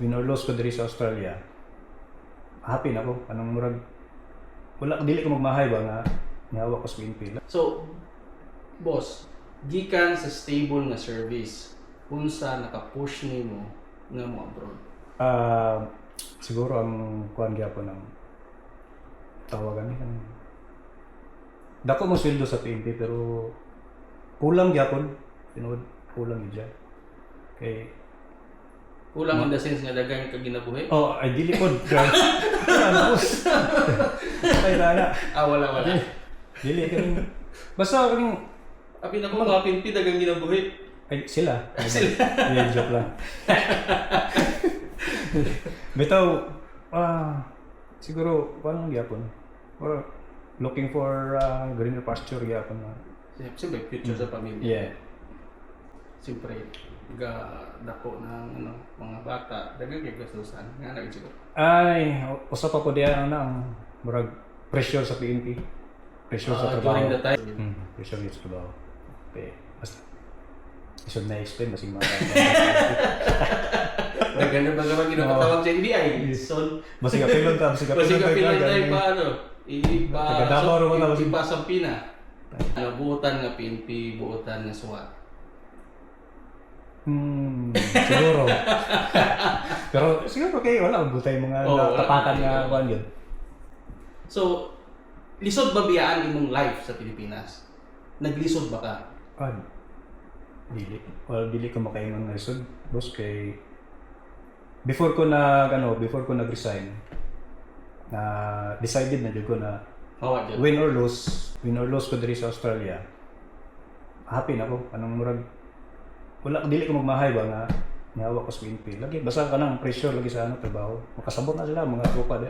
win or lose ko diri sa Australia, happy na ko. Anong murag, wala, dili ko magmahay ba nga, nihawa ko sa PNP. So, boss, gikan sa stable nga service, unsa naka-push nimo nga mo abroad? Siguro ang kuan gyapon ng tawagan ni kan. Dako mo sweldo sa PNP pero kulang gyapon. Tinuod kulang gyud. Kay Kulang in the sense nga daghan ka ginabuhi? oh, ay dili pod. Boss. Ay rana. Wala. Dili kani. Basta kani Abi na ko mga pinpi daghang ginabuhi. ay sila. Yeah, joke lang. Bitaw siguro parang gyapon. Or looking for greener pasture gyapon. Siyempre, future sa pamilya. Yeah. Siyempre, dako ng mga bata, daghang kay gastusan nga nagsiguro. Ay, usa pa po diyan ang murag pressure sa PNP. Pressure sa trabaho. During the time. Pressure sa trabaho. Okay. Basta isod na explain masing mga Daghan na ba nga ginapatawag sa NBI? So, masing apelon ta, masing kapilon tayo pa Taga-Davao ro mo ta, masing- Sampina. Buotan nga PNP, buotan nga SWAT. Siguro. Pero siguro kayo wala butay mga tapatan nga kuan yun. So, lisod ba biyaan imong life sa Pilipinas? Naglisod ba ka? Dili. Well, dili ko makaingon nga isod. Boss kay before ko nag-resign na decided na jud ko na Hawa dyan. win or lose ko diri sa Australia. Happy na ko. Anong murag wala, dili ko magmahay ba nga nihawa ko sa PNP. Lagi basta ka nang pressure lagi sa trabaho. Makasabot na sila mga tropa de.